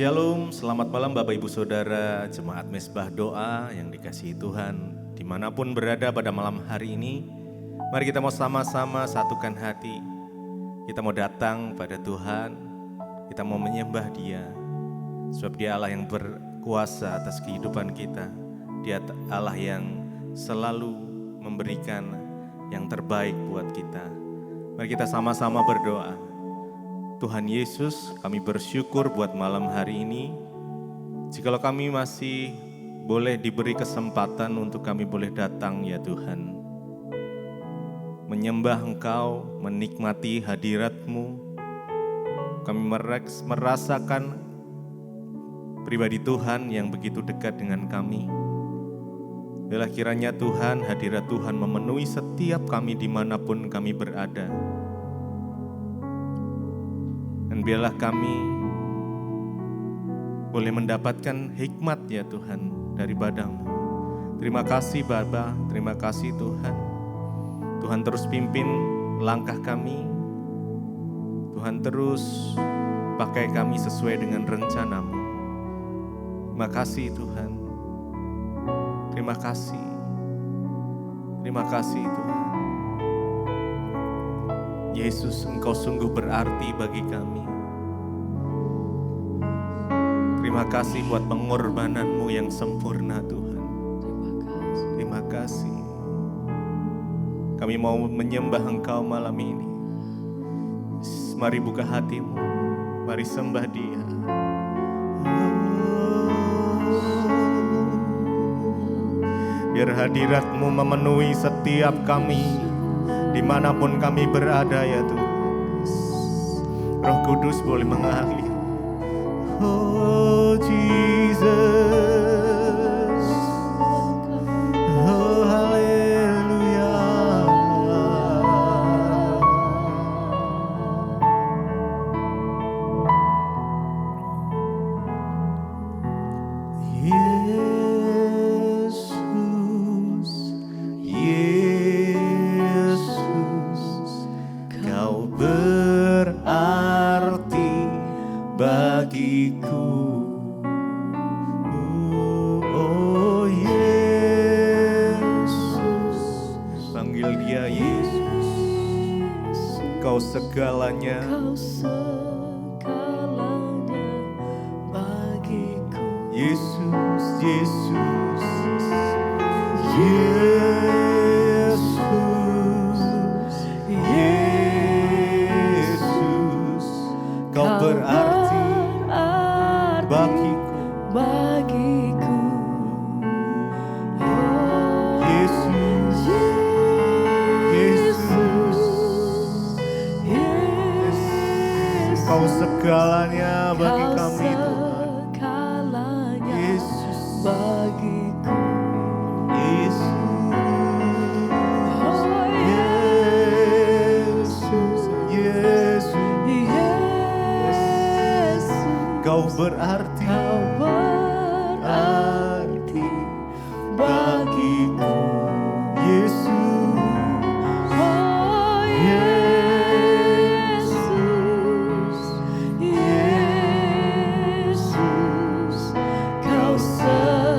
Shalom, selamat malam Bapak Ibu Saudara, Jemaat Mesbah Doa yang dikasihi Tuhan. Dimanapun berada pada malam hari ini, mari kita mau sama-sama satukan hati. Kita mau datang pada Tuhan, kita mau menyembah Dia. Sebab Dia Allah yang berkuasa atas kehidupan kita. Dia Allah yang selalu memberikan yang terbaik buat kita. Mari kita sama-sama berdoa. Tuhan Yesus, kami bersyukur buat malam hari ini. Jikalau kami masih boleh diberi kesempatan untuk kami boleh datang ya Tuhan. Menyembah Engkau, menikmati hadirat-Mu. Kami merasakan pribadi Tuhan yang begitu dekat dengan kami. Biarlah kiranya Tuhan, hadirat Tuhan memenuhi setiap kami dimanapun kami berada. Dan biarlah kami boleh mendapatkan hikmat ya Tuhan daripada-Mu. Terima kasih Bapa, terima kasih Tuhan. Tuhan terus pimpin langkah kami. Tuhan terus pakai kami sesuai dengan rencana-Mu. Terima kasih Tuhan. Terima kasih. Terima kasih Tuhan. Yesus, Engkau sungguh berarti bagi kami. Terima kasih buat pengorbanan-Mu yang sempurna Tuhan. Terima kasih. Kami mau menyembah Engkau malam ini. Mari buka hatimu, mari sembah Dia. Biar hadirat-Mu memenuhi setiap kami, dimanapun kami berada ya Tuhan. Roh Kudus boleh mengalir. Oh Jesus, oh haleluya. Yesus, Yesus, Kau berarti bagiku. Oh Yesus, panggil Dia Yesus. Kau segalanya, Kau segalanya bagiku. Yesus, Yesus, Yesus, Yesus. Kau berarti bagiku. Oh, Yesus, Yesus, Yesus, Kau segalanya bagi Kau kami Tuhan. segalanya Yesus, bagiku. Yesus, Oh, Yesus, Yesus. Yesus, Kau berarti Kau berarti bagiku. Yesus, Oh Yesus, Yesus, Kau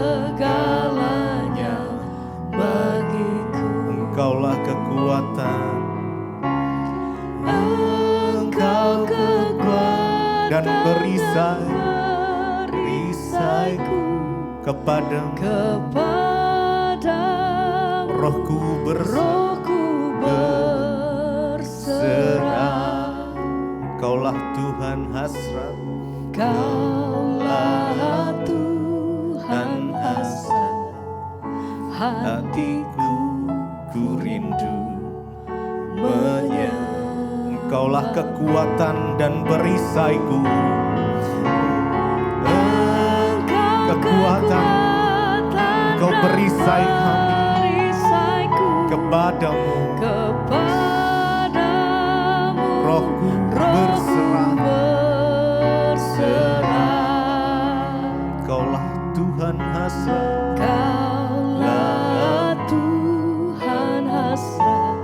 segalanya bagiku. Engkaulah kekuatan Engkau kekuatan dan perisai perisaiku. kepadamu. Kepadamu Rohku rohku berserah. berserah. Engkaulah Tuhan hasrat Kaulah Tuhan hasrat hatiku, ku rindu menyembah. Engkaulah kekuatan dan perisaiku. Kekuatan, Engkau perisai kami. perisaiku. Kepadamu Kepadamu rohku rohku berserah. berserah. Engkaulah Tuhan hasrat Kaulah Tuhan hasrat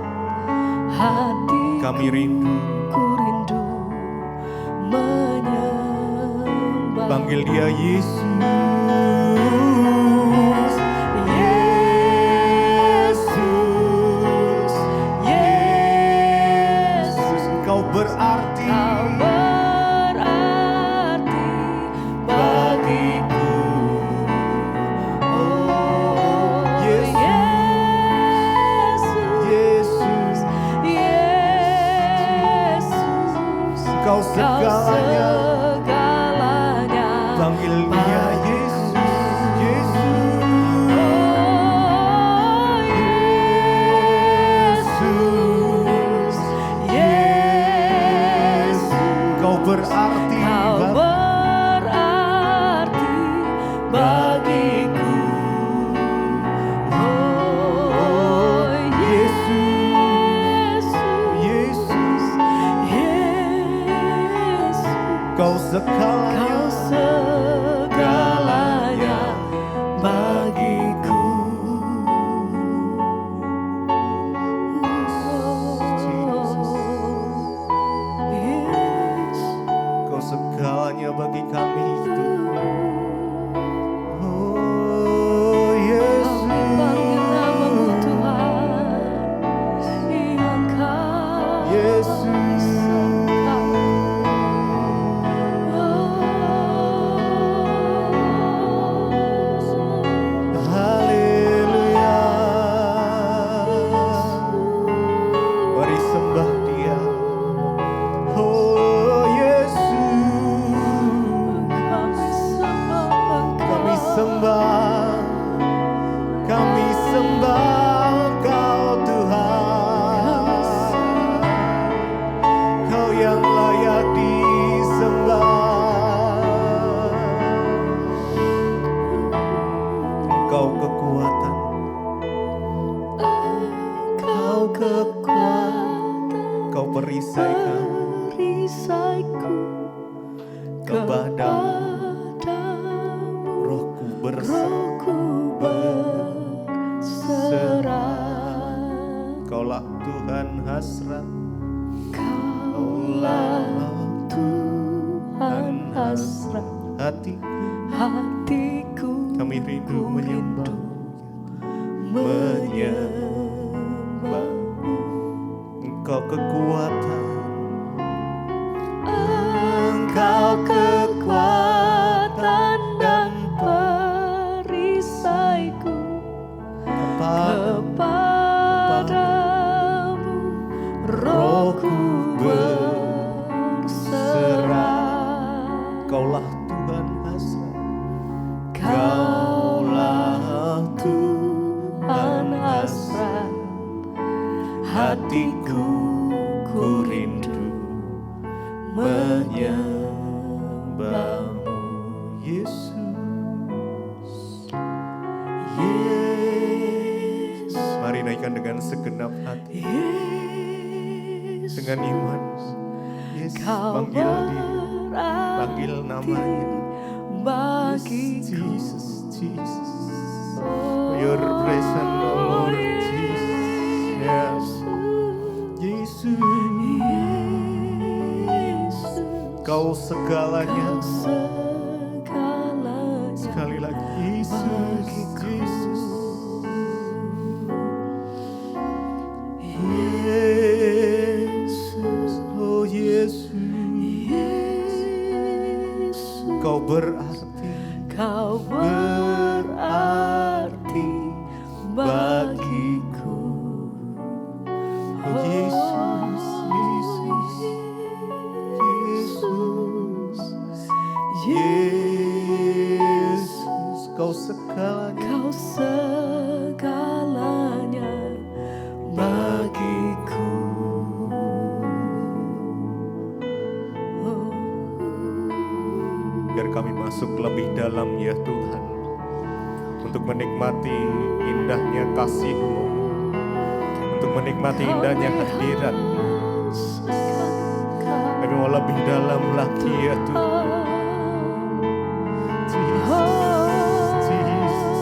hatiku. kami rindu. Ku rindu menyembah. Panggil Panggil dia Yesus. Yesus, Yesus, Engkau berarti Kau berarti bagiku. Oh, Yesus, Yesus. Yesus, Engkau segalanya. Panggil dia Yesus. Yesus. Oh, Yesus, Yesus, Engkau berarti Kau berarti bagiku. Oh, Yesus, Yesus. Yesus, Kau segalanya. Kau segalanya bagiku. Yesus, Kau segalanya bagi kami itu. Oh Kami panggil namamu Tuhan, Engkau Yesus. Haleluya. Mari sembah dia. Oh Yesus. Kami sembah. Kami sembah Engkau Tuhan. Kau yang layak disembah. Engkau kekuatan. Kau kekuatan, Kau perisai kami. perisaiku Kepadamu kepadamu, rohku berserah. rohku berserah. Kaulah Tuhan hasrat. Kaulah Tuhan hasrat hatiku. hatiku, Kami rindu menyembah. menyembah. Engkau kekuatan. Engkau kekuatan dan perisaiku, kepadamu rohku berserah. Kaulah Tuhan hasrat. Kaulah Tuhan hasrat hatiku, ku rindu menyembahmu. Yesus. Yesus, Mari naikkan dengan segenap hati. Yesus, Dengan iman. Yesus, Kau panggil dia. Panggil berarti namanya. bagiku. Jesus, Jesus. Your presence, oh Lord Jesus. Yes. Yesus. Yesus, Kau segalanya. Kau segalanya Sekali lagi. Yesus. bagiku. Yesus. Yesus, Oh Yesus. Yesus, Kau berarti. Kau berarti bagiku. Oh Yesus. Yesus. Yesus. Yesus. Kau segalanya. Kau segalanya bagiku. Biar kami masuk lebih dalam ya Tuhan, untuk menikmati indahnya kasih-Mu, untuk menikmati indahnya hadirat-Mu. Kami mau lebih dalam lagi ya Tuhan. Jesus, Jesus.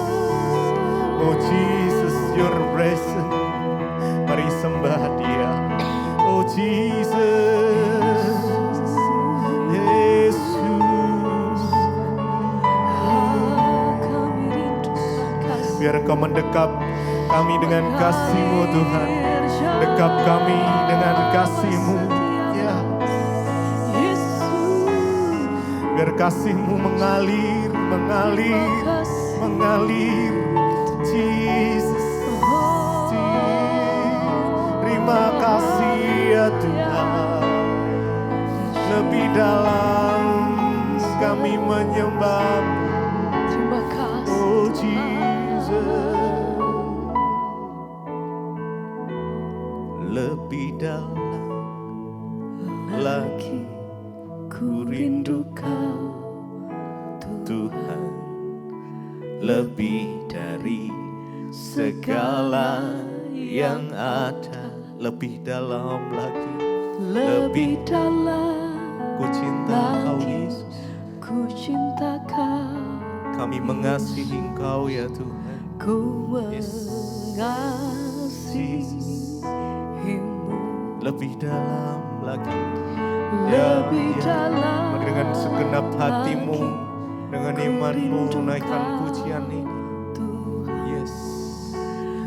Oh Jesus, your presence. Mari sembah dia. Oh Jesus. Yesus. Biar Engkau mendekap kami dengan kasih-Mu Tuhan. Dekap kami dengan kasih-Mu. Ya. Biar kasih-Mu mengalir, mengalir, mengalir. Jesus. Terima kasih ya Tuhan. Lebih dalam kami menyembah-Mu. Terima kasih. Oh Jesus. Lebih dalam lagi ku rindu Kau Tuhan. Lebih dari segala yang ada. Lebih dalam lagi. Lebih dalam Ku cinta Kau Yesus. ku cinta Kau. Kami mengasihi Engkau ya Tuhan. Ku Yes. mengasihimu. Lebih dalam lagi. Lebih Ya. dalam Dengan segenap hatimu, lagi dengan ku imanmu rindu naikkan Kau, pujian ini. Tuhan. Yes.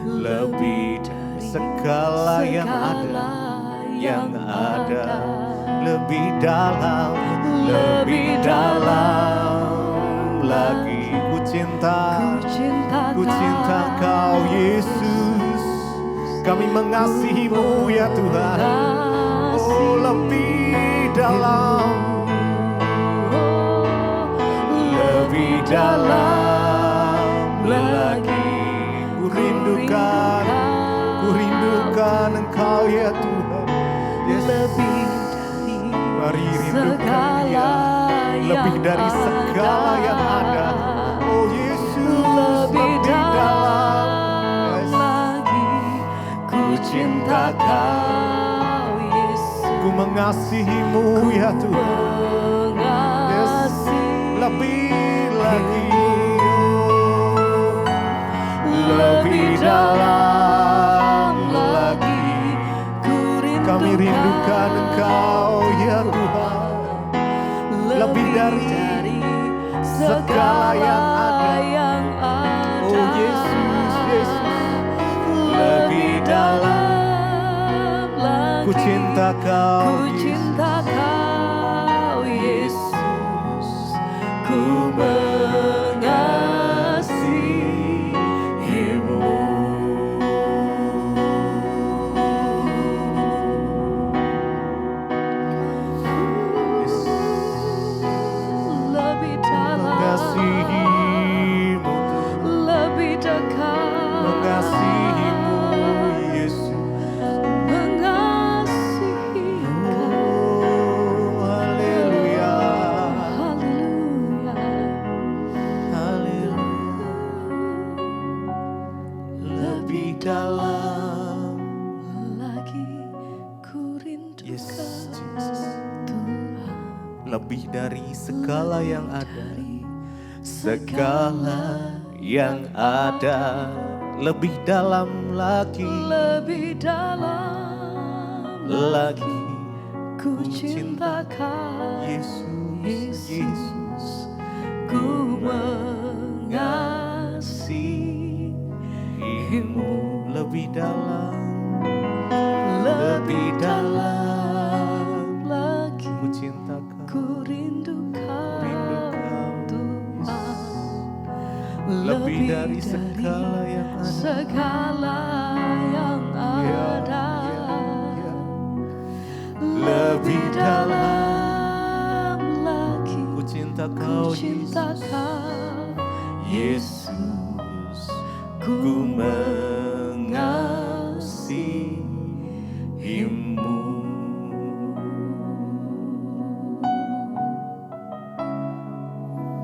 Lebih dari segala yang ada, yang ada. Lebih dalam, lebih dalam lagi. Ku cinta Kau Yesus. Kami mengasihi-Mu ya Tuhan. Oh lebih dalam, lebih dalam lagi. Ku rindukan Engkau ya Tuhan. Yes. Lebih dari Mari rindukan segala Dia. Lebih yang dari segala yang ada. Oh Yesus, lebih dalam Yes. lagi ku cinta Kau Yesus. Ku mengasihi-Mu ya Tuhan. Yes. Lebih lagi. Lebih dalam lagi. Kami rindukan Engkau ya Tuhan. Lebih dari segala yang ada. Oh Yesus, Yesus. Lebih dalam. Ku cinta Kau Yesus. Yesus. Ku mengasihimu. Lebih dalam, Mengasihi-Mu, lebih dekat, mengasihi-Mu Yesus. mengasihi Kau. Oh haleluya, Haleluya. haleluya. Lebih dalam. Lagi ku rindukan Yes, Jesus. Tuhan. Lebih dari segala yang ada. Dari Segala yang ada. Lebih dalam lagi. lebih dalam Lagi. ku cinta Kau Yesus, Yesus. ku mengasihimu. Lebih dalam. Lebih dalam lagi Ku cinta Kau. ku rindukan Tuhan. Lebih dari segala yang ada. segala yang ada. Ya. Lebih dalam lagi Ku cinta ku Kau cinta Yesus. Kau Yesus. ku Ku mengasihi-Mu.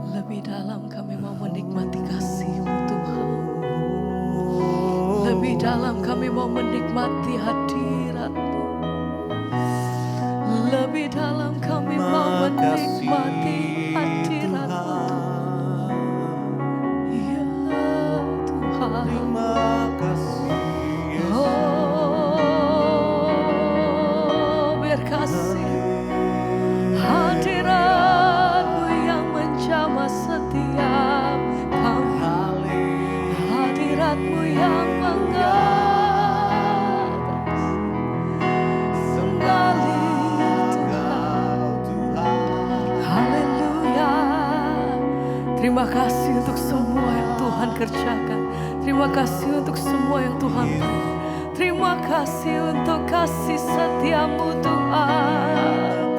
Lebih dalam kami mau menikmati kasih-Mu Tuhan. Lebih dalam kami mau menikmati hadirat-Mu. Lebih dalam kami mau menikmati hadirat-Mu. Ya Tuhan. Terima kasih Yesus. Oh, berkasih hadirat-Mu yang menjamah setiap kami. berkat-Mu yang mengatas mengalir Tuhan. Haleluya. Terima kasih untuk semua yang Tuhan kerjakan. Terima kasih untuk semua yang Tuhan beri. Terima kasih untuk kasih setia-Mu Tuhan.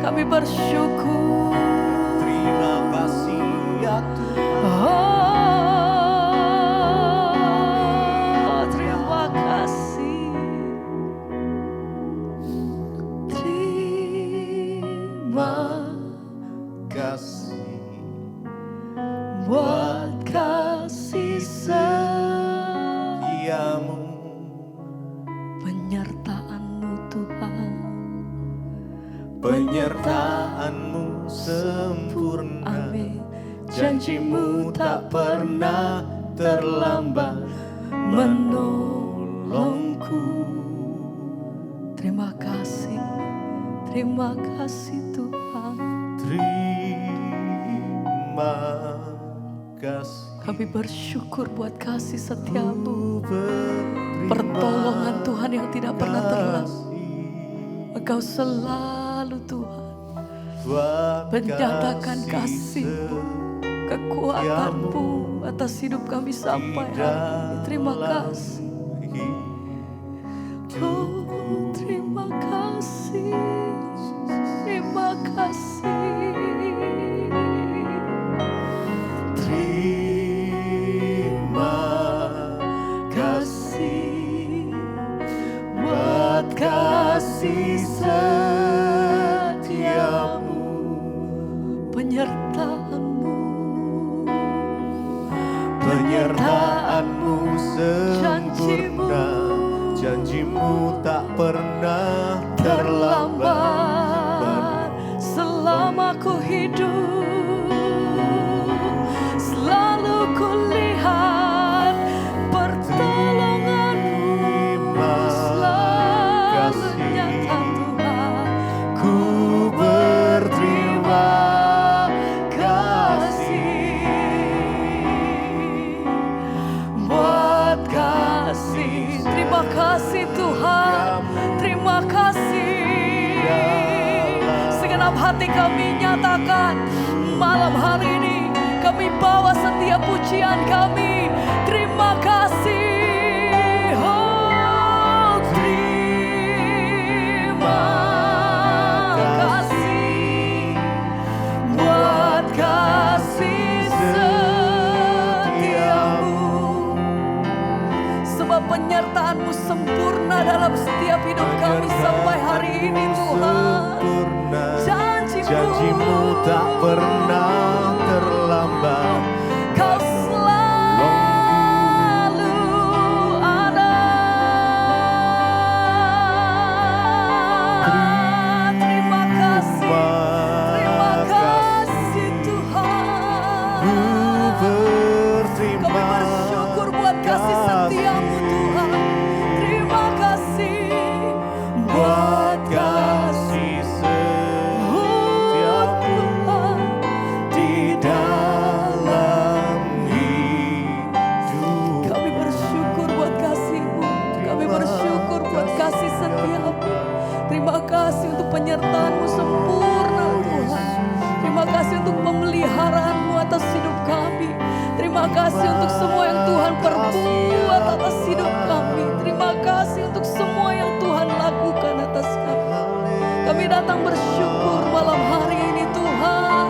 Kami bersyukur. Terima kasih ya Tuhan. Oh, terima kasih. Terima Kasih buat kasih setiamu, penyertaan-Mu Tuhan. penyertaan-Mu sempurna. Amin. Janji-Mu tak pernah terlambat menolongku. Terima kasih Tuhan. Terima kasih. Kami bersyukur buat kasih setia-Mu, Berterima pertolongan Tuhan yang tidak pernah terlambat. kasih Engkau selalu Tuhan buat menyatakan kasih-Mu, kekuatan-Mu atas hidup kami sampai hari ini. Terima kasih. Oh, terima kasih. Terima kasih. Terima kasih buat kasih setiamu, Penyertaan-Mu, penyertaan-Mu sempurna. Janji-Mu tak pernah terlambat. selama ku hidup. Selalu ku lihat pertolongan-Mu, selalu nyata Tuhan. Ku berterima kasih buat kasih. Terima kasih Tuhan. Terima kasih. Segenap hati kami nyatakan malam hari ini kami bawa setiap pujian kami. Terima kasih. Oh, terima kasih buat kasih setiamu. Sebab penyertaan-Mu sempurna dalam setiap hidup kami sampai hari ini Tuhan. Janji-Mu tak pernah terlambat. Kau selalu ada. Terima kasih. Terima kasih Tuhan. Ku berterima Kami bersyukur buat kasih setia-Mu Tuhan. Terima kasih buat kasih setiamu di dalam hidup. Kami bersyukur buat kasih-Mu. Kami bersyukur buat kasih setia-Mu. Terima kasih untuk penyertaan-Mu sempurna Tuhan. Terima kasih untuk pemeliharaan-Mu atas hidup kami. Terima kasih untuk semua yang Tuhan perbuat atas hidup kami. Terima kasih untuk semua yang Tuhan lakukan atas kami. Kami datang bersyukur malam hari ini Tuhan.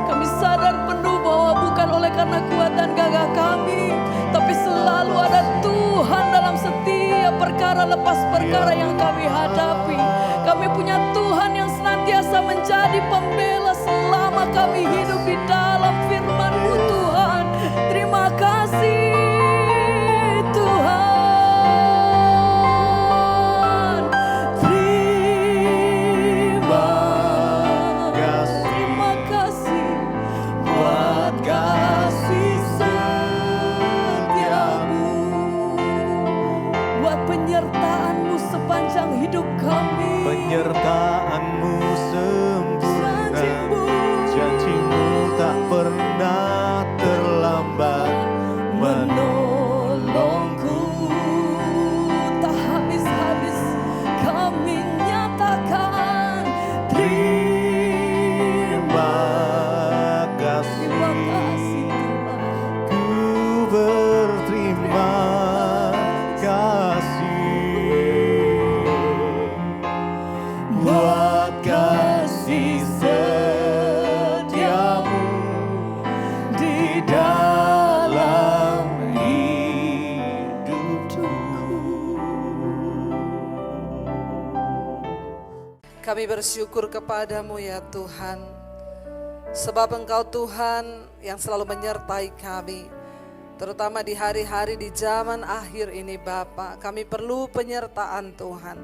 Kami sadar penuh bahwa bukan oleh karena kuat dan gagah kami, tapi selalu ada Tuhan dalam setiap perkara lepas perkara yang kami hadapi. Kami punya Tuhan yang senantiasa menjadi pembela selama kami hidup di dalam firman-Mu Tuhan. Terima kasih Tuhan. Terima kasih Buat kasih setiamu, buat penyertaan-Mu sepanjang hidup kami. penyertaan-Mu sempurna. Janji-Mu. Janji-Mu tak pernah terlambat menolongku. Kami bersyukur kepadamu ya Tuhan, sebab Engkau Tuhan yang selalu menyertai kami, terutama di hari-hari di zaman akhir ini Bapa. Kami perlu penyertaan Tuhan,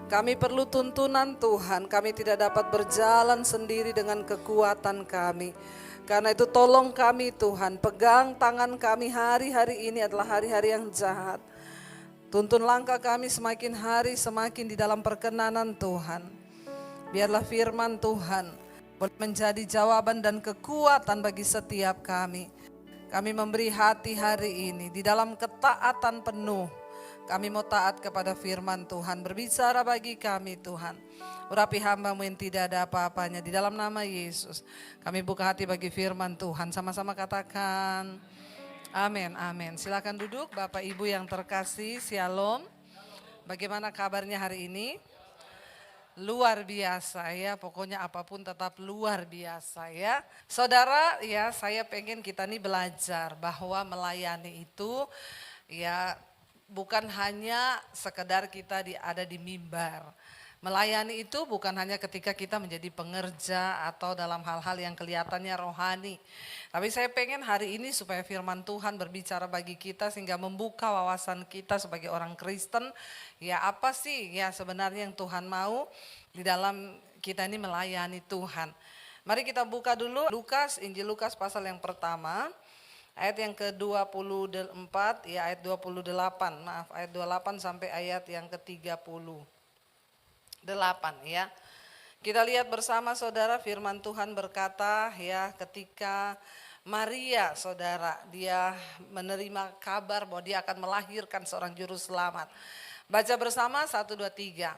kami perlu tuntunan Tuhan. Kami tidak dapat berjalan sendiri dengan kekuatan kami. Karena itu tolong kami Tuhan, pegang tangan kami. Hari-hari ini adalah hari-hari yang jahat. Tuntun langkah kami semakin hari semakin di dalam perkenanan Tuhan. Biarlah firman Tuhan boleh menjadi jawaban dan kekuatan bagi setiap kami. Kami memberi hati hari ini di dalam ketaatan penuh. Kami mau taat kepada firman Tuhan. Berbicara bagi kami Tuhan. Urapi hamba-Mu yang tidak ada apa-apanya. Di dalam nama Yesus kami buka hati bagi firman Tuhan. Sama-sama katakan amin, amin. Silakan duduk Bapak Ibu yang terkasih. Shalom. Bagaimana kabarnya hari ini? Luar biasa ya, pokoknya apapun tetap luar biasa ya. Saudara ya, saya pengen kita nih belajar bahwa melayani itu ya bukan hanya sekedar kita ada di mimbar. Melayani itu bukan hanya ketika kita menjadi pengerja atau dalam hal-hal yang kelihatannya rohani. Tapi saya pengen hari ini supaya firman Tuhan berbicara bagi kita sehingga membuka wawasan kita sebagai orang Kristen. Ya apa sih ya sebenarnya yang Tuhan mau di dalam kita ini melayani Tuhan. Mari kita buka dulu Lukas, Injil Lukas pasal yang pertama. Ayat yang ke-24 ya ayat 28. Maaf ayat 28 sampai ayat yang ke-30. 8 ya. Kita lihat bersama saudara, firman Tuhan berkata ya, ketika Maria saudara dia menerima kabar bahwa dia akan melahirkan seorang juru selamat. Baca bersama 1, 2, 3.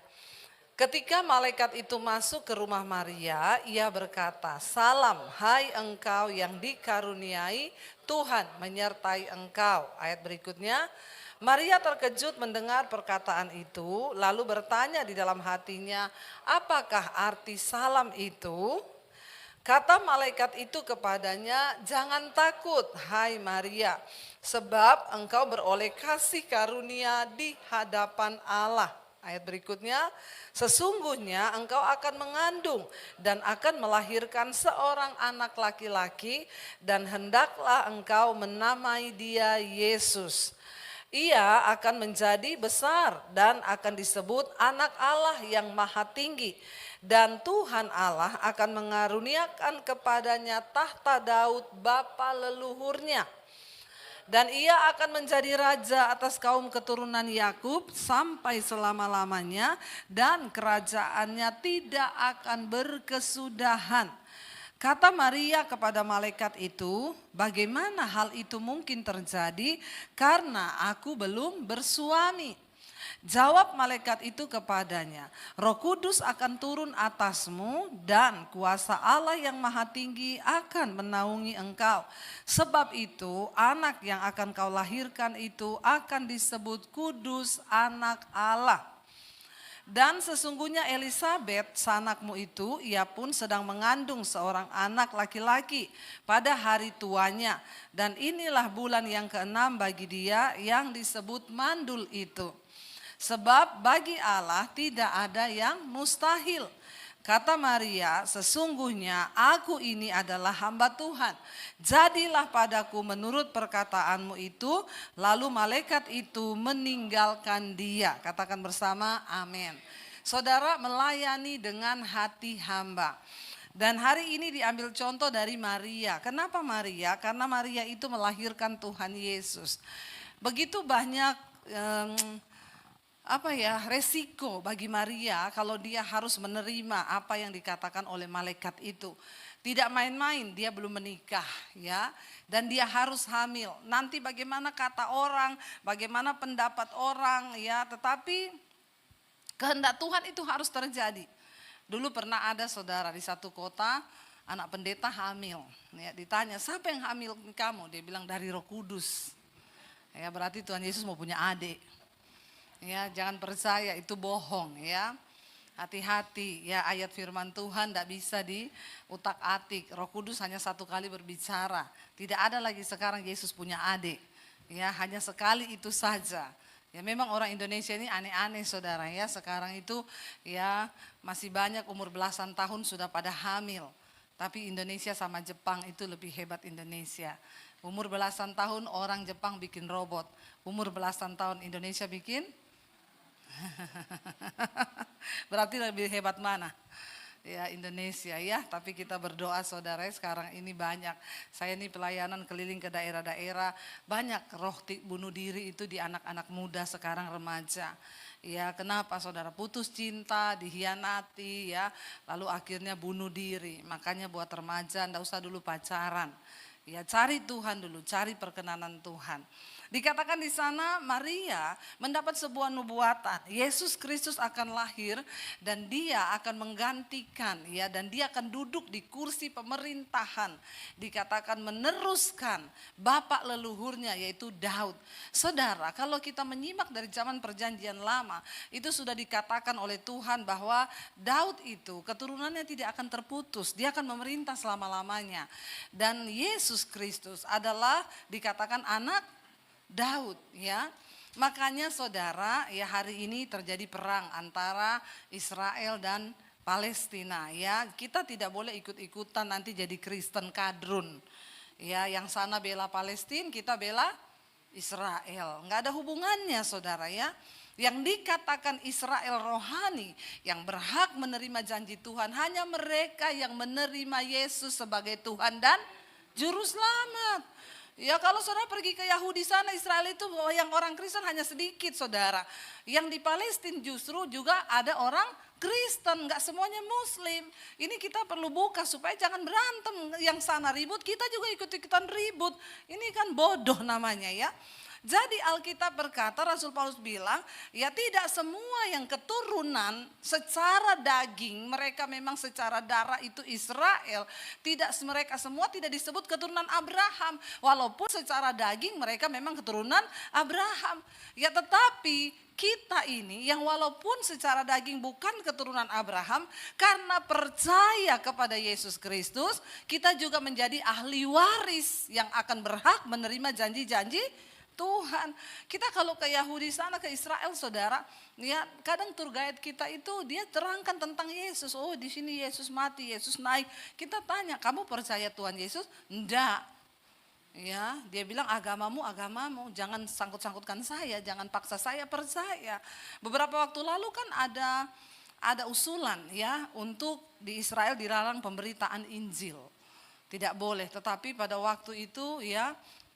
Ketika malaikat itu masuk ke rumah Maria, ia berkata, "Salam, hai engkau yang dikaruniai, Tuhan menyertai engkau." Ayat berikutnya, Maria terkejut mendengar perkataan itu, lalu bertanya di dalam hatinya, apakah arti salam itu? Kata malaikat itu kepadanya, "Jangan takut, hai Maria, sebab engkau beroleh kasih karunia di hadapan Allah." Ayat berikutnya, "Sesungguhnya engkau akan mengandung dan akan melahirkan seorang anak laki-laki, dan hendaklah engkau menamai dia Yesus. Ia akan menjadi besar dan akan disebut anak Allah yang maha tinggi. Dan Tuhan Allah akan mengaruniakan kepadanya tahta Daud bapa leluhurnya. Dan ia akan menjadi raja atas kaum keturunan Yakub sampai selama-lamanya, dan kerajaannya tidak akan berkesudahan." Kata Maria kepada malaikat itu, "Bagaimana hal itu mungkin terjadi karena aku belum bersuami?" Jawab malaikat itu kepadanya, "Roh Kudus akan turun atasmu dan kuasa Allah yang maha tinggi akan menaungi engkau. Sebab itu anak yang akan kau lahirkan itu akan disebut kudus, anak Allah. Dan sesungguhnya Elisabet, sanakmu itu, ia pun sedang mengandung seorang anak laki-laki pada hari tuanya. Dan inilah bulan yang ke-6 bagi dia yang disebut mandul itu. Sebab bagi Allah tidak ada yang mustahil." Kata Maria, "Sesungguhnya aku ini adalah hamba Tuhan. Jadilah padaku menurut perkataanmu itu." Lalu malaikat itu meninggalkan dia. Katakan bersama, amin. Saudara, melayani dengan hati hamba. Dan hari ini diambil contoh dari Maria. Kenapa Maria? Karena Maria itu melahirkan Tuhan Yesus. Begitu banyak resiko bagi Maria kalau dia harus menerima apa yang dikatakan oleh malaikat itu. Tidak main-main, dia belum menikah ya, dan dia harus hamil. Nanti bagaimana kata orang, bagaimana pendapat orang ya, tetapi kehendak Tuhan itu harus terjadi. Dulu pernah ada saudara di satu kota, anak pendeta hamil. Ya, ditanya, "Siapa yang hamil kamu?" Dia bilang, "Dari Roh Kudus." Ya, berarti Tuhan Yesus mau punya adik. Ya, jangan percaya, itu bohong ya. Hati-hati ya, ayat firman Tuhan tidak bisa diutak-atik. Roh Kudus hanya satu kali berbicara. Tidak ada lagi sekarang Yesus punya adik. Ya, hanya sekali itu saja. Ya memang orang Indonesia ini aneh-aneh saudara ya. Sekarang itu ya masih banyak umur belasan tahun sudah pada hamil. Tapi Indonesia sama Jepang itu lebih hebat Indonesia. Umur belasan tahun orang Jepang bikin robot. Umur belasan tahun Indonesia bikin. Berarti lebih hebat mana? Ya Indonesia ya, tapi kita berdoa saudara sekarang ini banyak. Saya ini pelayanan keliling ke daerah-daerah, banyak roh bunuh diri itu di anak-anak muda sekarang remaja. Ya kenapa saudara? Putus cinta, dihianati ya, lalu akhirnya bunuh diri. Makanya buat remaja enggak usah dulu pacaran. Ya cari Tuhan dulu, cari perkenanan Tuhan. Dikatakan di sana Maria mendapat sebuah nubuatan. Yesus Kristus akan lahir dan dia akan menggantikan ya, dan dia akan duduk di kursi pemerintahan. Dikatakan meneruskan bapak leluhurnya yaitu Daud. Saudara, kalau kita menyimak dari zaman perjanjian lama, itu sudah dikatakan oleh Tuhan bahwa Daud itu keturunannya tidak akan terputus. Dia akan memerintah selama-lamanya. Dan Yesus Kristus adalah dikatakan anak Daud ya. Makanya saudara ya hari ini terjadi perang antara Israel dan Palestina ya. Kita tidak boleh ikut-ikutan nanti jadi Kristen kadrun. Ya yang sana bela Palestina, kita bela Israel. Enggak ada hubungannya saudara ya. Yang dikatakan Israel rohani yang berhak menerima janji Tuhan hanya mereka yang menerima Yesus sebagai Tuhan dan Juru Selamat. Ya kalau saudara pergi ke Yahudi sana, Israel itu yang orang Kristen hanya sedikit saudara. Yang di Palestina justru juga ada orang Kristen, gak semuanya Muslim. Ini kita perlu buka supaya jangan berantem. Yang sana ribut, kita juga ikut-ikutan ribut. Ini kan bodoh namanya ya. Jadi Alkitab berkata, Rasul Paulus bilang, ya tidak semua yang keturunan secara daging, mereka memang secara darah itu Israel. Tidak mereka semua tidak disebut keturunan Abraham. Walaupun secara daging mereka memang keturunan Abraham. Ya tetapi kita ini yang walaupun secara daging bukan keturunan Abraham, karena percaya kepada Yesus Kristus, kita juga menjadi ahli waris yang akan berhak menerima janji-janji Tuhan. Kita kalau ke Yahudi sana, ke Israel saudara, ya kadang tour guide kita itu dia terangkan tentang Yesus. Oh di sini Yesus mati, Yesus naik. Kita tanya, kamu percaya Tuhan Yesus? Enggak. Ya, dia bilang agamamu, jangan sangkut-sangkutkan saya, jangan paksa saya percaya. Beberapa waktu lalu kan ada usulan ya untuk di Israel dilarang pemberitaan Injil. Tidak boleh, tetapi pada waktu itu ya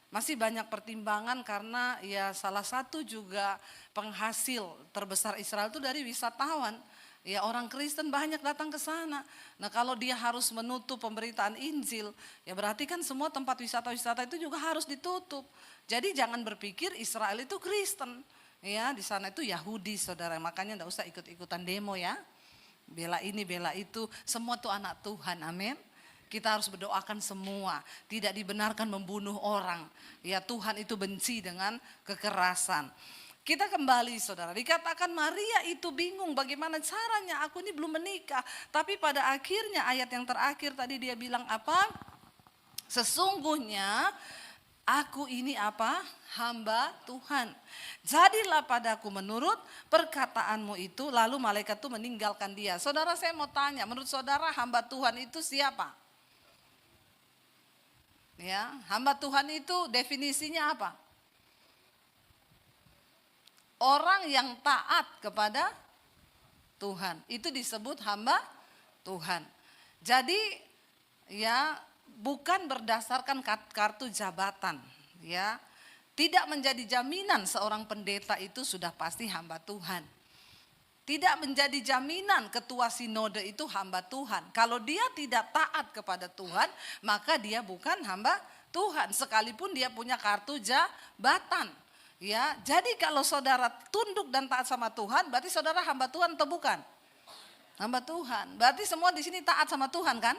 masih banyak pertimbangan karena ya salah satu juga penghasil terbesar Israel itu dari wisatawan. Ya orang Kristen banyak datang ke sana. Nah kalau dia harus menutup pemberitaan Injil, ya berarti kan semua tempat wisata-wisata itu juga harus ditutup. Jadi jangan berpikir Israel itu Kristen. Ya di sana itu Yahudi saudara, makanya enggak usah ikut-ikutan demo ya. Bela ini, bela itu, semua tuh anak Tuhan, amin. Kita harus berdoakan semua, tidak dibenarkan membunuh orang. Ya Tuhan itu benci dengan kekerasan. Kita kembali saudara, dikatakan Maria itu bingung bagaimana caranya, aku ini belum menikah. Tapi pada akhirnya ayat yang terakhir tadi dia bilang apa? Sesungguhnya aku ini apa? Hamba Tuhan. Jadilah padaku menurut perkataanmu itu. Lalu malaikat itu meninggalkan dia. Saudara saya mau tanya, menurut saudara hamba Tuhan itu siapa? Ya, hamba Tuhan itu definisinya apa? Orang yang taat kepada Tuhan. Itu disebut hamba Tuhan. Jadi ya bukan berdasarkan kartu jabatan. Ya, tidak menjadi jaminan seorang pendeta itu sudah pasti hamba Tuhan. Tidak menjadi jaminan ketua sinode itu hamba Tuhan. Kalau dia tidak taat kepada Tuhan, maka dia bukan hamba Tuhan. Sekalipun dia punya kartu jabatan. Ya, jadi kalau saudara tunduk dan taat sama Tuhan, berarti saudara hamba Tuhan atau bukan? Hamba Tuhan. Berarti semua di sini taat sama Tuhan kan?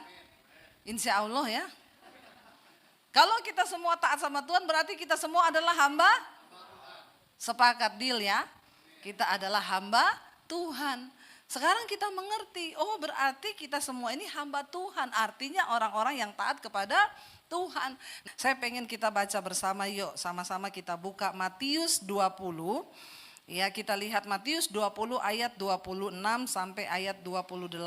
Insya Allah ya. Kalau kita semua taat sama Tuhan, berarti kita semua adalah hamba. Sepakat deal ya. Kita adalah hamba Tuhan. Sekarang kita mengerti, oh berarti kita semua ini hamba Tuhan. Artinya orang-orang yang taat kepada Tuhan. Saya pengen kita baca bersama, yuk sama-sama kita buka Matius 20 Ya, kita lihat Matius 20 ayat 26 sampai ayat 28.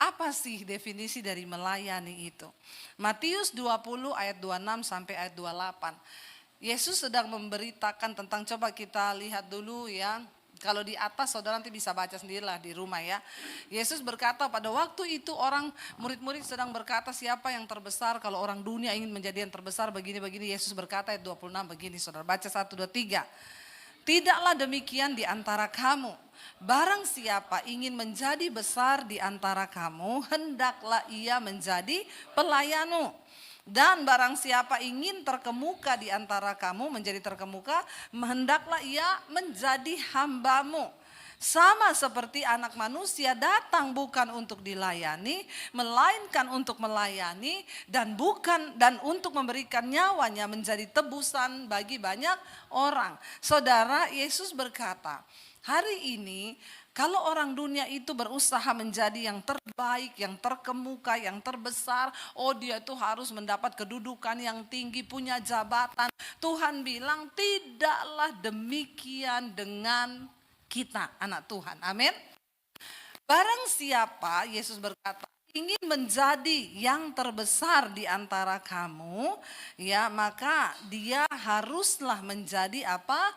Apa sih definisi dari melayani itu? Matius 20 ayat 26 sampai ayat 28. Yesus sedang memberitakan tentang, coba kita lihat dulu ya. Kalau di atas saudara nanti bisa baca sendirilah di rumah ya. Yesus berkata pada waktu itu orang murid-murid sedang berkata siapa yang terbesar. Kalau orang dunia ingin menjadi yang terbesar begini-begini. Yesus berkata ayat 26 begini, saudara baca 1, 2, 3. Tidaklah demikian di antara kamu. Barang siapa ingin menjadi besar di antara kamu, hendaklah ia menjadi pelayanmu. Dan barang siapa ingin terkemuka di antara kamu, menjadi terkemuka, hendaklah ia menjadi hambamu. Sama seperti anak manusia datang bukan untuk dilayani, melainkan untuk melayani dan untuk memberikan nyawanya menjadi tebusan bagi banyak orang. Saudara, Yesus berkata, hari ini kalau orang dunia itu berusaha menjadi yang terbaik, yang terkemuka, yang terbesar, oh dia tuh harus mendapat kedudukan yang tinggi, punya jabatan. Tuhan bilang tidaklah demikian dengan kita, anak Tuhan. Amin. Barang siapa, Yesus berkata, ingin menjadi yang terbesar di antara kamu, ya maka dia haruslah menjadi apa?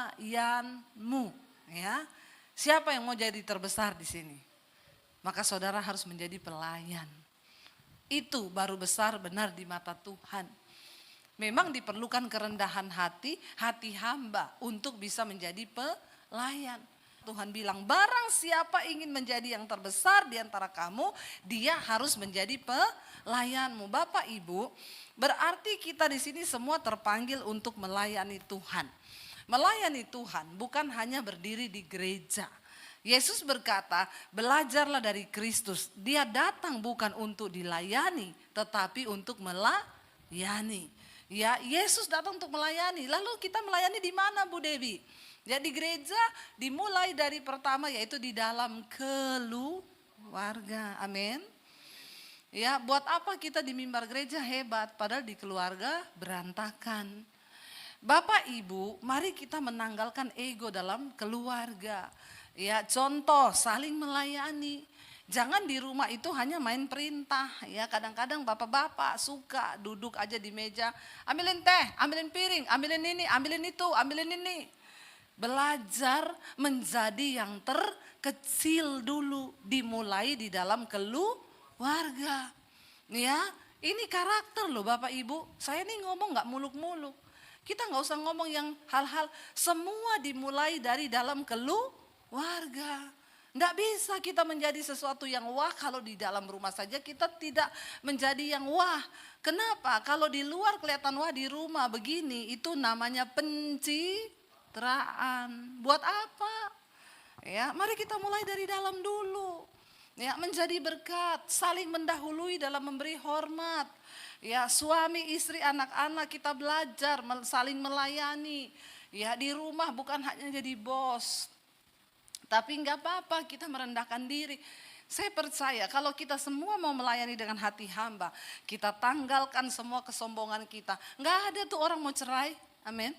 Pelayanmu. Ya, siapa yang mau jadi terbesar di sini? Maka saudara harus menjadi pelayan. Itu baru besar benar di mata Tuhan. Memang diperlukan kerendahan hati hamba untuk bisa menjadi pelayan. Tuhan bilang barang siapa ingin menjadi yang terbesar di antara kamu, dia harus menjadi pelayanmu. Bapak Ibu, berarti kita di sini semua terpanggil untuk melayani Tuhan. Melayani Tuhan bukan hanya berdiri di gereja. Yesus berkata, belajarlah dari Kristus. Dia datang bukan untuk dilayani, tetapi untuk melayani. Ya, Yesus datang untuk melayani. Lalu kita melayani di mana, Bu Dewi? Ya, di gereja dimulai dari pertama yaitu di dalam keluarga. Amin. Ya, buat apa kita di mimbar gereja hebat padahal di keluarga berantakan? Bapak Ibu, mari kita menanggalkan ego dalam keluarga. Ya, contoh saling melayani. Jangan di rumah itu hanya main perintah. Ya, kadang-kadang bapak-bapak suka duduk aja di meja, ambilin teh, ambilin piring, ambilin ini, ambilin itu, ambilin ini. Belajar menjadi yang terkecil dulu, dimulai di dalam keluarga. Ya, ini karakter loh Bapak Ibu. Saya nih ngomong nggak muluk-muluk. Kita nggak usah ngomong yang hal-hal, semua dimulai dari dalam keluarga. Nggak bisa kita menjadi sesuatu yang wah kalau di dalam rumah saja kita tidak menjadi yang wah. Kenapa? Kalau di luar kelihatan wah, di rumah begini, itu namanya pencitraan. Buat apa? Ya, mari kita mulai dari dalam dulu. Ya, menjadi berkat, saling mendahului dalam memberi hormat. Ya, suami, istri, anak-anak kita belajar saling melayani. Ya, di rumah bukan hanya jadi bos. Tapi enggak apa-apa kita merendahkan diri. Saya percaya kalau kita semua mau melayani dengan hati hamba, kita tanggalkan semua kesombongan kita. Enggak ada tuh orang mau cerai, amin.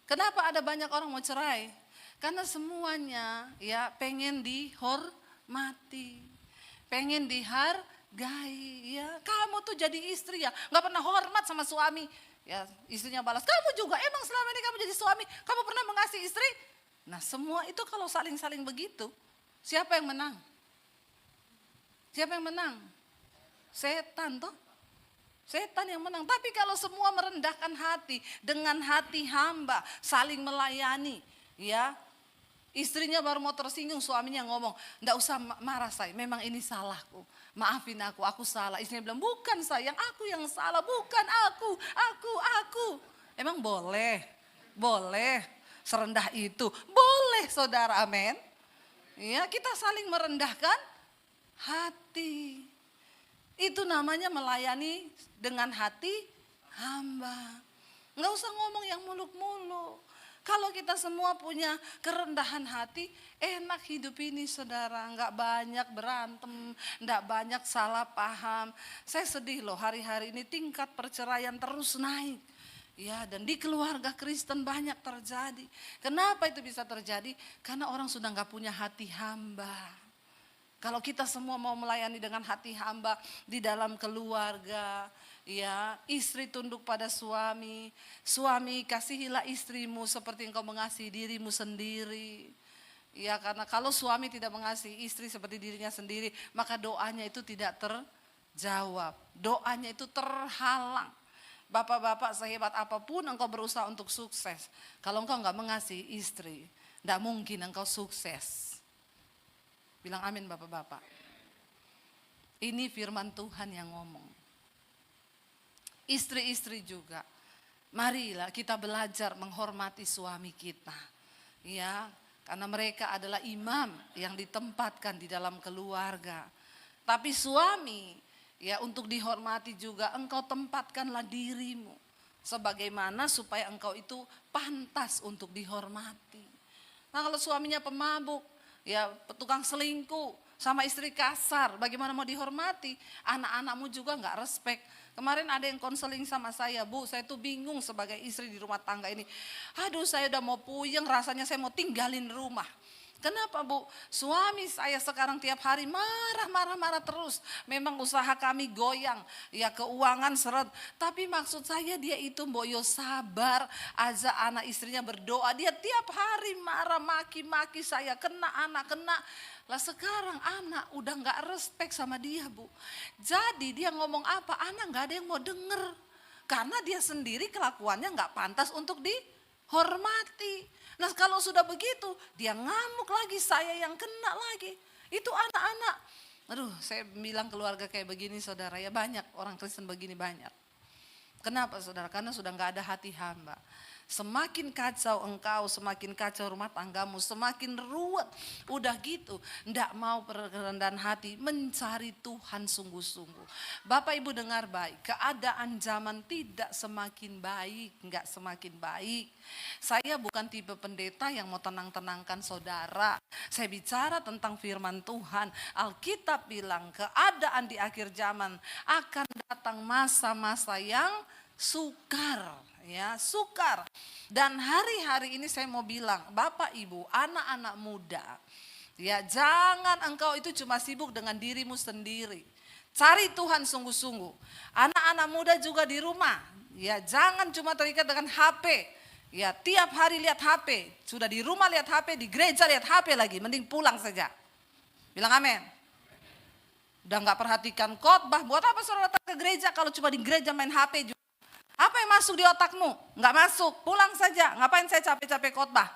Kenapa ada banyak orang mau cerai? Karena semuanya ya pengen dihormati, pengen dihargai. Ya, kamu tuh jadi istri ya, enggak pernah hormat sama suami. Ya, istrinya balas, kamu juga emang selama ini kamu jadi suami, kamu pernah mengasihi istri? Nah, semua itu kalau saling-saling begitu, siapa yang menang? Siapa yang menang? Setan toh? Setan yang menang. Tapi kalau semua merendahkan hati dengan hati hamba, saling melayani, ya. Istrinya baru mau tersinggung, suaminya ngomong, "Enggak usah marah saya, memang ini salahku. Maafin aku salah." Istrinya bilang, "Bukan sayang, aku yang salah, bukan aku. Emang boleh? Boleh. Serendah itu boleh saudara, amin. Ya, kita saling merendahkan hati. Itu namanya melayani dengan hati hamba. Nggak usah ngomong yang muluk-muluk. Kalau kita semua punya kerendahan hati, enak hidup ini saudara. Nggak banyak berantem, nggak banyak salah paham. Saya sedih loh hari-hari ini tingkat perceraian terus naik. Ya, dan di keluarga Kristen banyak terjadi. Kenapa itu bisa terjadi? Karena orang sudah nggak punya hati hamba. Kalau kita semua mau melayani dengan hati hamba di dalam keluarga, ya, istri tunduk pada suami, suami kasihilah istrimu seperti engkau mengasihi dirimu sendiri. Ya, karena kalau suami tidak mengasihi istri seperti dirinya sendiri, maka doanya itu tidak terjawab. Doanya itu terhalang. Bapak-bapak, sehebat apapun engkau berusaha untuk sukses, kalau engkau nggak mengasihi istri, tidak mungkin engkau sukses. Bilang amin bapak-bapak. Ini firman Tuhan yang ngomong. Istri-istri juga, marilah kita belajar menghormati suami kita. Ya, karena mereka adalah imam yang ditempatkan di dalam keluarga. Tapi suami, ya, untuk dihormati juga engkau tempatkanlah dirimu. Sebagaimana supaya engkau itu pantas untuk dihormati. Nah, kalau suaminya pemabuk, ya, tukang selingkuh, sama istri kasar, bagaimana mau dihormati? Anak-anakmu juga nggak respect. Kemarin ada yang konseling sama saya, Bu, saya tuh bingung sebagai istri di rumah tangga ini. Aduh, saya udah mau puyeng, rasanya saya mau tinggalin rumah. Kenapa, Bu? Suami saya sekarang tiap hari marah terus. Memang usaha kami goyang, ya, keuangan seret. Tapi maksud saya dia itu boyo sabar, aja anak istrinya berdoa. Dia tiap hari marah, maki-maki saya, kena anak, kena. Lah sekarang anak udah gak respect sama dia, Bu. Jadi dia ngomong apa, anak gak ada yang mau denger. Karena dia sendiri kelakuannya gak pantas untuk dihormati. Nah kalau sudah begitu, dia ngamuk lagi, saya yang kena lagi. Itu anak-anak. Aduh, saya bilang keluarga kayak begini saudara, ya banyak orang Kristen begini banyak. Kenapa saudara? Karena sudah gak ada hati hamba. Semakin kacau engkau, semakin kacau rumah tanggamu, semakin ruwet. Udah gitu, ndak mau kerendahan hati, mencari Tuhan sungguh-sungguh. Bapak Ibu dengar baik, keadaan zaman tidak semakin baik, nggak semakin baik. Saya bukan tipe pendeta yang mau tenang-tenangkan saudara. Saya bicara tentang firman Tuhan. Alkitab bilang keadaan di akhir zaman akan datang masa-masa yang sukar. Ya, sukar. Dan hari-hari ini saya mau bilang, Bapak Ibu, anak-anak muda, ya, jangan engkau itu cuma sibuk dengan dirimu sendiri. Cari Tuhan sungguh-sungguh. Anak-anak muda juga di rumah, ya, jangan cuma terikat dengan HP. Ya, tiap hari lihat HP. Sudah di rumah lihat HP, di gereja lihat HP lagi, mending pulang saja. Bilang amin. Udah nggak perhatikan khotbah, buat apa saudara datang ke gereja kalau cuma di gereja main HP juga? Apa yang masuk di otakmu? Nggak masuk, pulang saja. Ngapain saya capek-capek khotbah?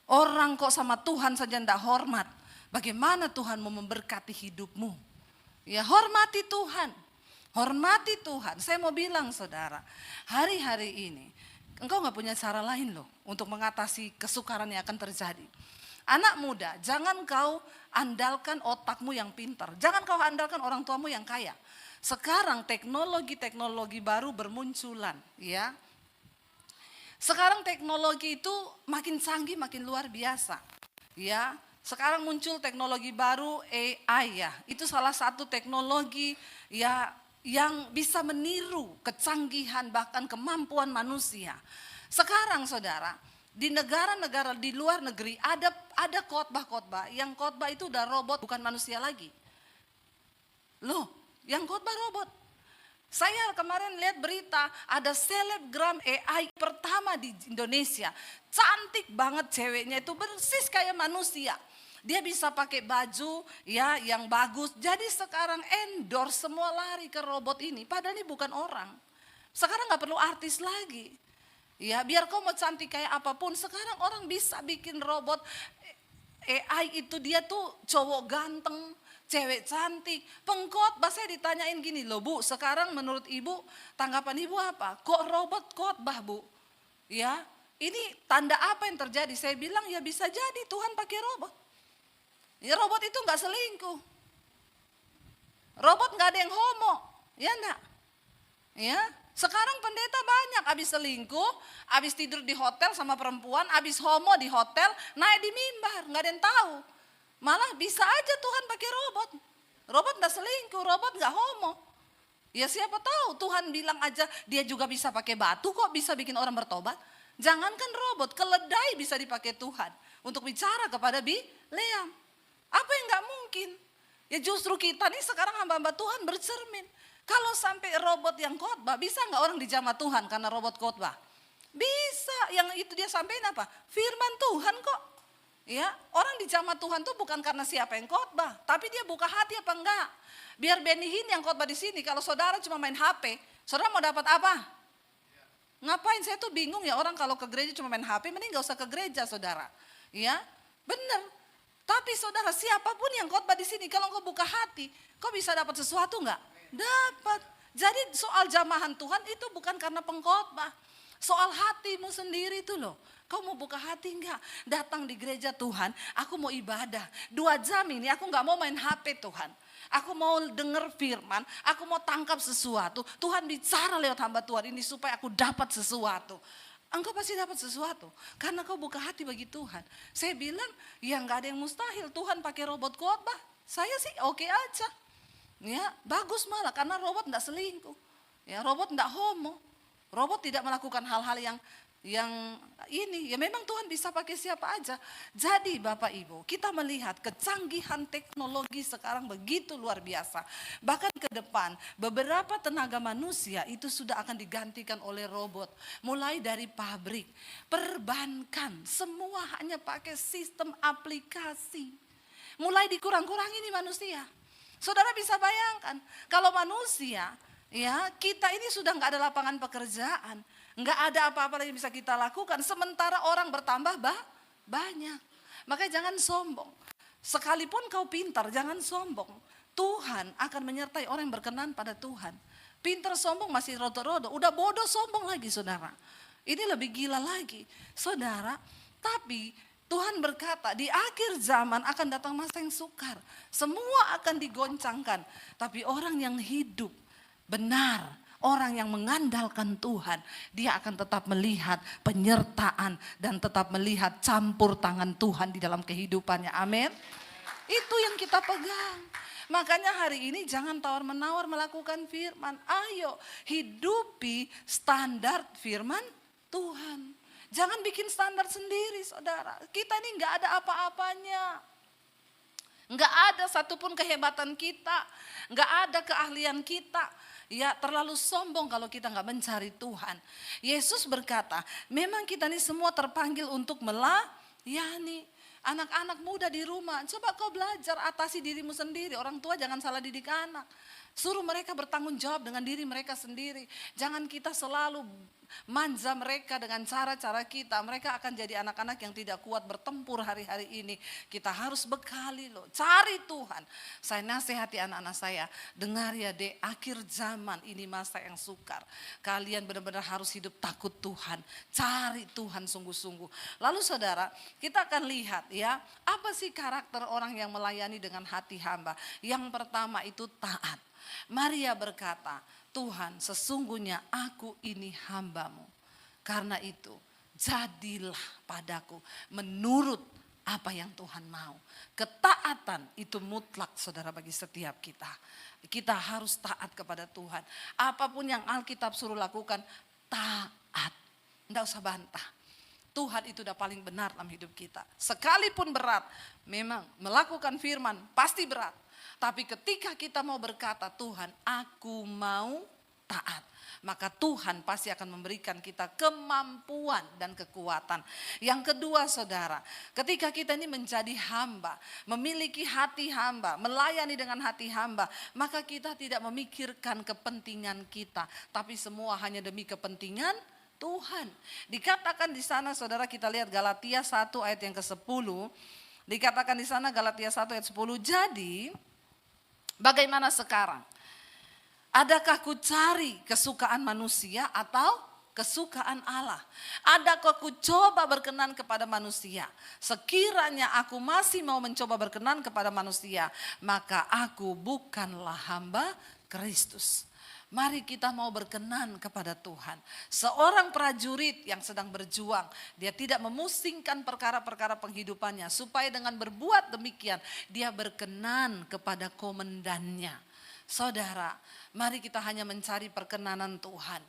Orang kok sama Tuhan saja ndak hormat. Bagaimana Tuhan mau memberkati hidupmu? Ya, hormati Tuhan. Hormati Tuhan. Saya mau bilang saudara, hari-hari ini engkau nggak punya cara lain loh untuk mengatasi kesukaran yang akan terjadi. Anak muda, jangan kau andalkan otakmu yang pintar. Jangan kau andalkan orang tuamu yang kaya. Sekarang teknologi baru bermunculan, ya. Sekarang teknologi itu makin canggih, makin luar biasa, ya. Sekarang muncul teknologi baru AI, ya. Itu salah satu teknologi, ya, yang bisa meniru kecanggihan bahkan kemampuan manusia. Sekarang saudara, di negara-negara di luar negeri ada khotbah yang khotbah itu udah robot, bukan manusia lagi. Loh, yang khotbah robot. Saya kemarin lihat berita ada selebgram AI pertama di Indonesia. Cantik banget ceweknya itu, persis kayak manusia. Dia bisa pakai baju, ya, yang bagus. Jadi sekarang endorse semua lari ke robot ini. Padahal ini bukan orang. Sekarang gak perlu artis lagi. Ya, biar kau mau cantik kayak apapun, sekarang orang bisa bikin robot AI itu, dia tuh cowok ganteng, cewek cantik. Pengkhotbah saya ditanyain gini loh, Bu, sekarang menurut Ibu tanggapan Ibu apa? Kok robot khotbah, Bu? Ya, ini tanda apa yang terjadi? Saya bilang ya bisa jadi Tuhan pakai robot. Ya, robot itu nggak selingkuh. Robot nggak ada yang homo, ya enggak? Ya, sekarang pendeta banyak abis selingkuh, abis tidur di hotel sama perempuan, abis homo di hotel, naik di mimbar, nggak ada yang tahu. Malah bisa aja Tuhan pakai robot. Robot nggak selingkuh, robot nggak homo. Ya siapa tahu Tuhan bilang aja dia juga bisa pakai batu kok bisa bikin orang bertobat. Jangankan robot, keledai bisa dipakai Tuhan untuk bicara kepada Bileam. Apa yang gak mungkin? Ya justru kita nih sekarang hamba-hamba Tuhan bercermin. Kalau sampai robot yang khotbah, bisa gak orang dijamah Tuhan karena robot khotbah? Bisa, yang itu dia sampaikan apa? Firman Tuhan kok. Ya, orang dijamah Tuhan tuh bukan karena siapa yang khotbah, tapi dia buka hati apa enggak. Biar Benny Hinn yang khotbah di sini, kalau saudara cuma main HP, saudara mau dapat apa? Ngapain? Saya tuh bingung ya, orang kalau ke gereja cuma main HP, mending gak usah ke gereja saudara. Ya, bener. Tapi saudara, siapapun yang khotbah di sini, kalau kau buka hati, kau bisa dapat sesuatu enggak? Dapat. Jadi soal jamahan Tuhan itu bukan karena pengkhotbah. Soal hatimu sendiri itu loh. Kau mau buka hati enggak? Datang di gereja Tuhan, aku mau ibadah. 2 jam ini aku enggak mau main HP Tuhan. Aku mau dengar firman, aku mau tangkap sesuatu. Tuhan bicara lewat hamba Tuhan ini supaya aku dapat sesuatu. Engkau pasti dapat sesuatu karena kau buka hati bagi Tuhan. Saya bilang ya nggak ada yang mustahil Tuhan pakai robot khotbah. Saya sih oke aja. Ya bagus malah karena robot nggak selingkuh. Ya robot nggak homo. Robot tidak melakukan hal-hal yang ini ya memang Tuhan bisa pakai siapa aja. Jadi Bapak Ibu kita melihat kecanggihan teknologi sekarang begitu luar biasa. Bahkan ke depan beberapa tenaga manusia itu sudah akan digantikan oleh robot. Mulai dari pabrik, perbankan, semua hanya pakai sistem aplikasi. Mulai dikurang-kurangi nih manusia. Saudara bisa bayangkan kalau manusia ya kita ini sudah nggak ada lapangan pekerjaan. Nggak ada apa-apa lagi yang bisa kita lakukan. Sementara orang bertambah banyak. Makanya jangan sombong. Sekalipun kau pintar, jangan sombong. Tuhan akan menyertai orang yang berkenan pada Tuhan. Pintar sombong masih rodo-rodo. Udah bodoh sombong lagi saudara. Ini lebih gila lagi. Saudara, tapi Tuhan berkata di akhir zaman akan datang masa yang sukar. Semua akan digoncangkan. Tapi orang yang hidup benar, orang yang mengandalkan Tuhan, dia akan tetap melihat penyertaan dan tetap melihat campur tangan Tuhan di dalam kehidupannya. Amin. Itu yang kita pegang. Makanya hari ini jangan tawar-menawar melakukan firman. Ayo hidupi standar firman Tuhan. Jangan bikin standar sendiri saudara. Kita ini gak ada apa-apanya. Gak ada satupun kehebatan kita. Gak ada keahlian kita. Ya terlalu sombong kalau kita gak mencari Tuhan. Yesus berkata, memang kita ini semua terpanggil untuk melayani. Anak-anak muda di rumah, coba kau belajar atasi dirimu sendiri. Orang tua jangan salah didik anak. Suruh mereka bertanggung jawab dengan diri mereka sendiri. Jangan kita selalu manja mereka dengan cara-cara kita. Mereka akan jadi anak-anak yang tidak kuat bertempur hari-hari ini. Kita harus bekali loh. Cari Tuhan. Saya nasihati anak-anak saya. Dengar ya dek, akhir zaman ini masa yang sukar. Kalian benar-benar harus hidup takut Tuhan. Cari Tuhan sungguh-sungguh. Lalu saudara, kita akan lihat ya. Apa sih karakter orang yang melayani dengan hati hamba? Yang pertama itu taat. Maria berkata, Tuhan sesungguhnya aku ini hambamu. Karena itu jadilah padaku menurut apa yang Tuhan mau. Ketaatan itu mutlak saudara bagi setiap kita. Kita harus taat kepada Tuhan. Apapun yang Alkitab suruh lakukan, taat. Tidak usah bantah. Tuhan itu udah paling benar dalam hidup kita. Sekalipun berat, memang melakukan firman pasti berat. Tapi ketika kita mau berkata, Tuhan aku mau taat. Maka Tuhan pasti akan memberikan kita kemampuan dan kekuatan. Yang kedua saudara, ketika kita ini menjadi hamba, memiliki hati hamba, melayani dengan hati hamba, maka kita tidak memikirkan kepentingan kita. Tapi semua hanya demi kepentingan Tuhan. Dikatakan di sana saudara, kita lihat Galatia 1 ayat yang ke-10. Dikatakan di sana Galatia 1 ayat 10. Jadi bagaimana sekarang? Adakah ku cari kesukaan manusia atau kesukaan Allah? Adakah ku coba berkenan kepada manusia? Sekiranya aku masih mau mencoba berkenan kepada manusia, maka aku bukanlah hamba Kristus. Mari kita mau berkenan kepada Tuhan. Seorang prajurit yang sedang berjuang, dia tidak memusingkan perkara-perkara penghidupannya, supaya dengan berbuat demikian dia berkenan kepada komandannya. Saudara, mari kita hanya mencari perkenanan Tuhan.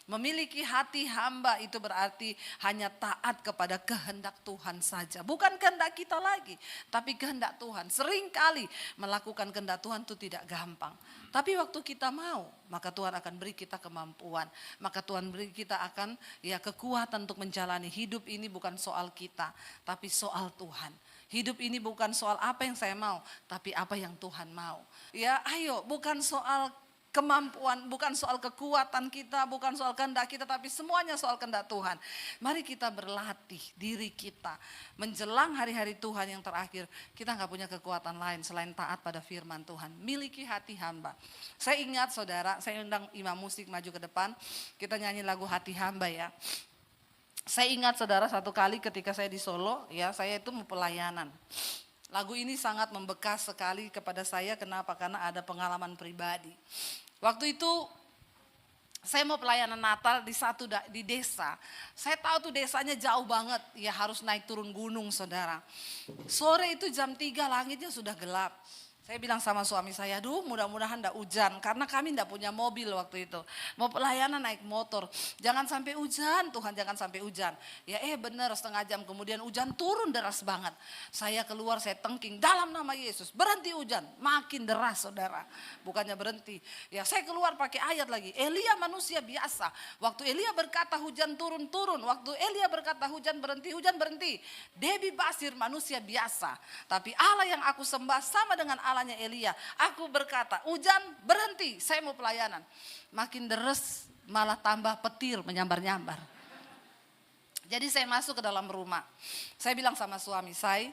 Memiliki hati hamba itu berarti hanya taat kepada kehendak Tuhan saja. Bukan kehendak kita lagi, tapi kehendak Tuhan. Seringkali melakukan kehendak Tuhan itu tidak gampang. Tapi waktu kita mau, maka Tuhan akan beri kita kemampuan. Maka Tuhan beri kita akan kekuatan untuk menjalani hidup ini. Bukan soal kita, tapi soal Tuhan. Hidup ini bukan soal apa yang saya mau, tapi apa yang Tuhan mau. Ya, ayo, bukan soal kemampuan, bukan soal kekuatan kita, bukan soal kehendak kita, tapi semuanya soal kehendak Tuhan. Mari kita berlatih diri kita. Menjelang hari-hari Tuhan yang terakhir, kita nggak punya kekuatan lain selain taat pada firman Tuhan. Miliki hati hamba. Saya ingat saudara, saya undang imam musik maju ke depan, kita nyanyi lagu Hati Hamba ya. Saya ingat saudara satu kali ketika saya di Solo, ya saya itu mau pelayanan. Lagu ini sangat membekas sekali kepada saya, kenapa? Karena ada pengalaman pribadi. Waktu itu saya mau pelayanan Natal di desa. Saya tahu tuh desanya jauh banget, ya harus naik turun gunung saudara. Sore itu jam 3 langitnya sudah gelap. Saya bilang sama suami saya, aduh mudah-mudahan enggak hujan. Karena kami enggak punya mobil waktu itu. Mau pelayanan naik motor. Jangan sampai hujan, Tuhan jangan sampai hujan. Ya benar, setengah jam kemudian hujan turun deras banget. Saya keluar, saya tengking, dalam nama Yesus berhenti hujan. Makin deras saudara, bukannya berhenti. Ya saya keluar pakai ayat lagi. Elia manusia biasa. Waktu Elia berkata hujan turun, turun. Waktu Elia berkata hujan berhenti, hujan berhenti. Debbie Basir manusia biasa. Tapi Allah yang aku sembah sama dengan Allah Allahnya Elia. Aku berkata, hujan berhenti, saya mau pelayanan. Makin deres, malah tambah petir menyambar-nyambar. Jadi saya masuk ke dalam rumah. Saya bilang sama suami saya,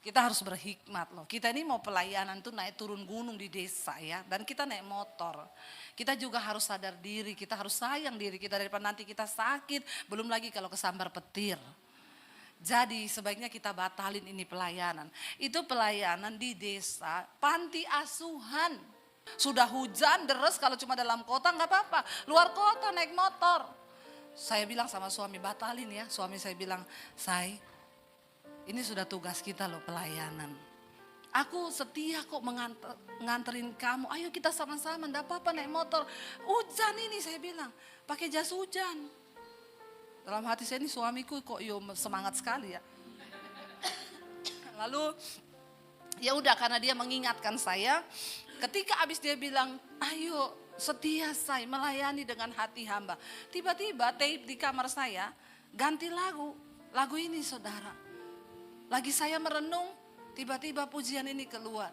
kita harus berhikmat loh. Kita ini mau pelayanan tuh naik turun gunung di desa ya. Dan kita naik motor. Kita juga harus sadar diri, kita harus sayang diri kita daripada nanti kita sakit. Belum lagi kalau kesambar petir. Jadi sebaiknya kita batalin ini pelayanan. Itu pelayanan di desa, panti asuhan. Sudah hujan, deres, kalau cuma dalam kota nggak apa-apa. Luar kota naik motor. Saya bilang sama suami, batalin ya. Suami saya bilang, ini sudah tugas kita loh pelayanan. Aku setia kok nganterin kamu. Ayo kita sama-sama, nggak apa-apa naik motor. Hujan ini saya bilang, pakai jas hujan. Dalam hati saya ini suamiku kok semangat sekali ya. Lalu ya udah karena dia mengingatkan saya. Ketika habis dia bilang ayo setia saya melayani dengan hati hamba. Tiba-tiba tape di kamar saya ganti lagu. Lagu ini saudara. Lagi saya merenung tiba-tiba pujian ini keluar.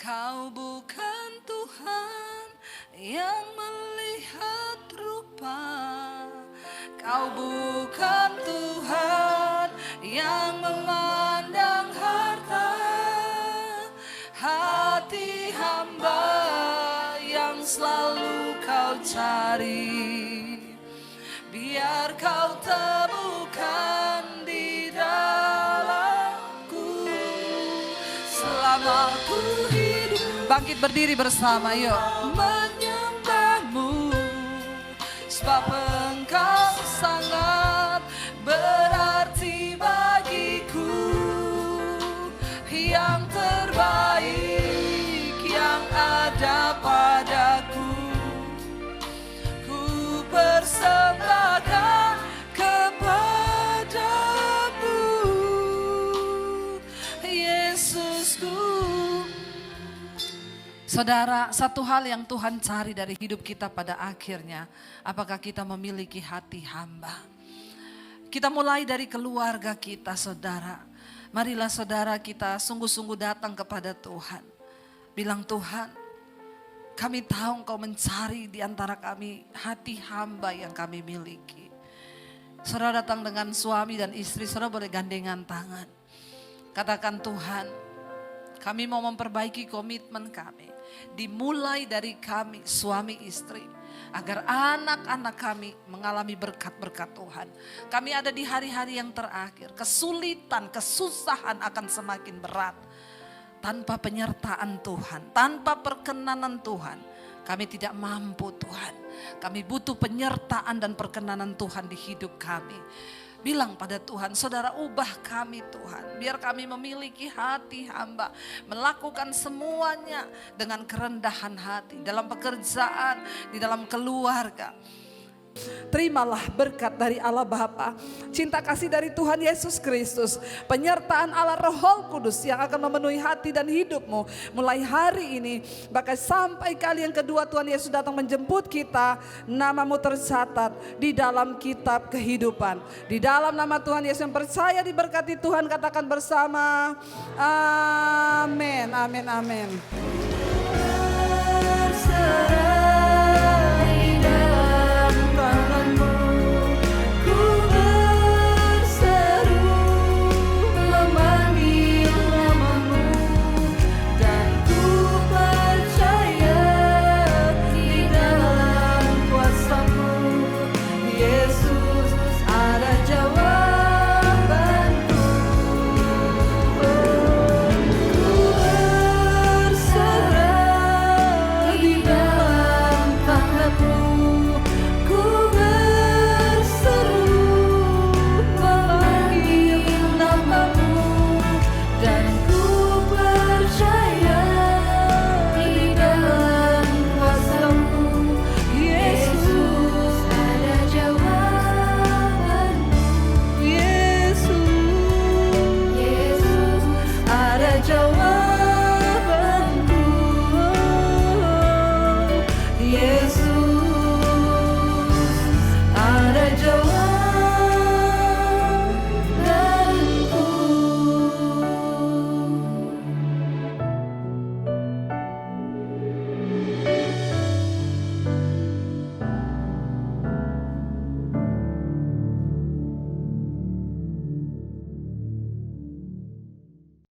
Kau bukan Tuhan yang melihat rupa. Kau bukan Tuhan yang memandang harta. Hati hamba yang selalu kau cari. Biar kau temukan di dalamku. Selama ku hidup. Bangkit berdiri bersama yuk. Menyembahmu. Sebab engkau sangat berarti bagiku. Yang terbaik yang ada padaku. Ku persembahkan kepadamu Yesusku. Saudara, satu hal yang Tuhan cari dari hidup kita pada akhirnya, apakah kita memiliki hati hamba? Kita mulai dari keluarga kita, saudara. Marilah saudara kita sungguh-sungguh datang kepada Tuhan. Bilang, Tuhan, kami tahu Engkau mencari di antara kami hati hamba yang kami miliki. Saudara datang dengan suami dan istri, saudara boleh gandengan tangan. Katakan, Tuhan, kami mau memperbaiki komitmen kami. Dimulai dari kami suami istri. Agar anak-anak kami mengalami berkat-berkat Tuhan. Kami ada di hari-hari yang terakhir. Kesulitan, kesusahan akan semakin berat. Tanpa penyertaan Tuhan, tanpa perkenanan Tuhan. Kami tidak mampu Tuhan. Kami butuh penyertaan dan perkenanan Tuhan di hidup kami. Bilang pada Tuhan, saudara ubah kami Tuhan. Biar kami memiliki hati hamba. Melakukan semuanya dengan kerendahan hati. Dalam pekerjaan, di dalam keluarga. Terimalah berkat dari Allah Bapa, cinta kasih dari Tuhan Yesus Kristus, penyertaan Allah Roh Kudus yang akan memenuhi hati dan hidupmu mulai hari ini, bahkan sampai kali yang kedua Tuhan Yesus datang menjemput kita. Namamu tercatat di dalam kitab kehidupan. Di dalam nama Tuhan Yesus yang percaya diberkati Tuhan, katakan bersama, amin, amin, amin.